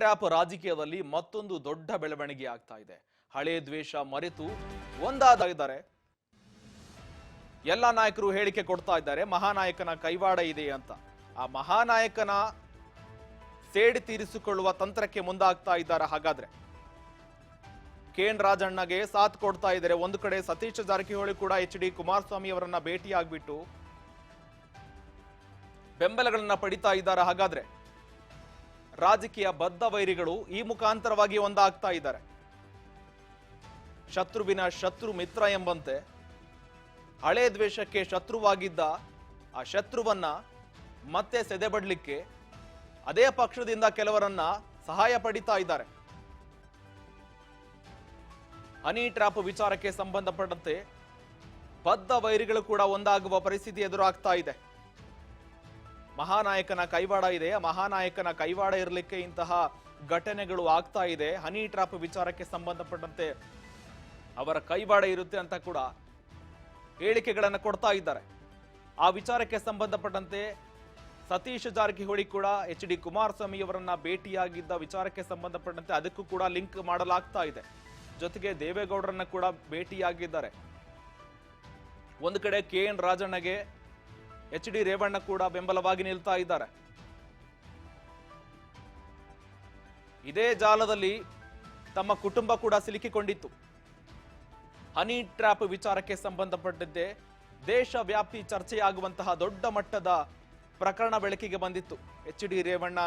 Trap ರಾಜಕೀಯದಲ್ಲಿ ಮತ್ತೊಂದು ದೊಡ್ಡ ಬೆಳವಣಿಗೆ ಆಗ್ತಾ ಇದೆ. ಹಳೆ ದ್ವೇಷ ಮರೆತು ಒಂದಾದ ಇದ್ದಾರೆ. ಎಲ್ಲ ನಾಯಕರು ಹೇಳಿಕೆ ಕೊಡ್ತಾ ಇದ್ದಾರೆ, ಮಹಾನಾಯಕನ ಕೈವಾಡ ಇದೆ ಅಂತ. ಆ ಮಹಾನಾಯಕನ ಸೇಡಿ ತೀರಿಸಿಕೊಳ್ಳುವ ತಂತ್ರಕ್ಕೆ ಮುಂದಾಗ್ತಾ ಇದ್ದಾರೆ. ಹಾಗಾದ್ರೆ ಕೆಎನ್ ರಾಜಣ್ಣಗೆ ಸಾಥ್ ಕೊಡ್ತಾ ಇದ್ದಾರೆ. ಒಂದು ಕಡೆ ಸತೀಶ್ ಜಾರಕಿಹೊಳಿ ಕೂಡ ಎಚ್.ಡಿ. ಕುಮಾರಸ್ವಾಮಿ ಅವರನ್ನ ಭೇಟಿಯಾಗ್ಬಿಟ್ಟು ಬೆಂಬಲಗಳನ್ನ ಪಡಿತಾ ಇದ್ದಾರೆ. ಹಾಗಾದ್ರೆ ರಾಜಕೀಯ ಬದ್ಧ ವೈರಿಗಳು ಈ ಮುಖಾಂತರವಾಗಿ ಒಂದಾಗ್ತಾ ಇದ್ದಾರೆ. ಶತ್ರುವಿನ ಶತ್ರು ಮಿತ್ರ ಎಂಬಂತೆ ಹಳೆ ದ್ವೇಷಕ್ಕೆ ಶತ್ರುವಾಗಿದ್ದ ಆ ಶತ್ರುವನ್ನ ಮತ್ತೆ ಸೆದೆಬಡ್ಲಿಕ್ಕೆ ಅದೇ ಪಕ್ಷದಿಂದ ಕೆಲವರನ್ನ ಸಹಾಯ ಪಡಿತಾ ಇದ್ದಾರೆ. ಹನಿ ಟ್ರ್ಯಾಪ್ ವಿಚಾರಕ್ಕೆ ಸಂಬಂಧಪಟ್ಟಂತೆ ಬದ್ಧ ವೈರಿಗಳು ಕೂಡ ಒಂದಾಗುವ ಪರಿಸ್ಥಿತಿ ಎದುರಾಗ್ತಾ ಇದೆ. ಮಹಾನಾಯಕನ ಕೈವಾಡ ಇದೆ, ಮಹಾನಾಯಕನ ಕೈವಾಡ ಇರಲಿಕ್ಕೆ ಇಂತಹ ಘಟನೆಗಳು ಆಗ್ತಾ ಇದೆ. ಹನಿ ಟ್ರ್ಯಾಪ್ ವಿಚಾರಕ್ಕೆ ಸಂಬಂಧಪಟ್ಟಂತೆ ಅವರ ಕೈವಾಡ ಇರುತ್ತೆ ಅಂತ ಕೂಡ ಹೇಳಿಕೆಗಳನ್ನು ಕೊಡ್ತಾ ಇದ್ದಾರೆ. ಆ ವಿಚಾರಕ್ಕೆ ಸಂಬಂಧಪಟ್ಟಂತೆ ಸತೀಶ್ ಜಾರಕಿಹೊಳಿ ಕೂಡ ಎಚ್.ಡಿ. ಕುಮಾರಸ್ವಾಮಿ ಅವರನ್ನ ಭೇಟಿಯಾಗಿದ್ದ ವಿಚಾರಕ್ಕೆ ಸಂಬಂಧಪಟ್ಟಂತೆ ಅದಕ್ಕೂ ಕೂಡ ಲಿಂಕ್ ಮಾಡಲಾಗ್ತಾ ಇದೆ. ಜೊತೆಗೆ ದೇವೇಗೌಡರನ್ನ ಕೂಡ ಭೇಟಿಯಾಗಿದ್ದಾರೆ. ಒಂದು ಕಡೆ ಕೆಎನ್ ರಾಜಣ್ಣಗೆ ಎಚ್.ಡಿ. ರೇವಣ್ಣ ಕೂಡ ಬೆಂಬಲವಾಗಿ ನಿಲ್ತಾ ಇದ್ದಾರೆ. ಇದೇ ಜಾಲದಲ್ಲಿ ತಮ್ಮ ಕುಟುಂಬ ಕೂಡ ಸಿಲುಕಿಕೊಂಡಿತ್ತು. ಹನಿ ಟ್ರ್ಯಾಪ್ ವಿಚಾರಕ್ಕೆ ಸಂಬಂಧಪಟ್ಟಂತೆ ದೇಶವ್ಯಾಪಿ ಚರ್ಚೆಯಾಗುವಂತಹ ದೊಡ್ಡ ಮಟ್ಟದ ಪ್ರಕರಣ ಬೆಳಕಿಗೆ ಬಂದಿತ್ತು. ಎಚ್.ಡಿ. ರೇವಣ್ಣ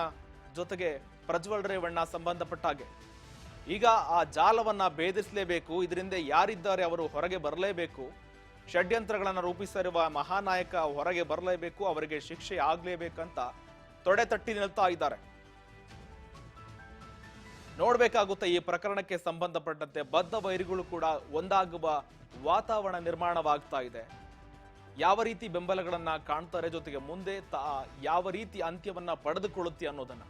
ಜೊತೆಗೆ ಪ್ರಜ್ವಲ್ ರೇವಣ್ಣ ಸಂಬಂಧಪಟ್ಟ ಹಾಗೆ ಈಗ ಆ ಜಾಲವನ್ನ ಭೇದಿಸಲೇಬೇಕು, ಇದರಿಂದ ಯಾರಿದ್ದಾರೆ ಅವರು ಹೊರಗೆ ಬರಲೇಬೇಕು, ಷಡ್ಯಂತ್ರಗಳನ್ನು ರೂಪಿಸಿರುವ ಮಹಾನಾಯಕ ಹೊರಗೆ ಬರಲೇಬೇಕು, ಅವರಿಗೆ ಶಿಕ್ಷೆ ಆಗ್ಲೇಬೇಕಂತ ತೊಡೆ ತಟ್ಟಿ ನಿಲ್ತಾ ಇದ್ದಾರೆ. ನೋಡ್ಬೇಕಾಗುತ್ತೆ ಈ ಪ್ರಕರಣಕ್ಕೆ ಸಂಬಂಧಪಟ್ಟಂತೆ ಬದ್ಧ ವೈರಿಗಳು ಕೂಡ ಒಂದಾಗುವ ವಾತಾವರಣ ನಿರ್ಮಾಣವಾಗ್ತಾ ಇದೆ. ಯಾವ ರೀತಿ ಬೆಂಬಲಗಳನ್ನ ಕಾಣ್ತಾರೆ, ಜೊತೆಗೆ ಮುಂದೆ ಯಾವ ರೀತಿ ಅಂತ್ಯವನ್ನ ಪಡೆದುಕೊಳ್ಳುತ್ತೆ ಅನ್ನೋದನ್ನ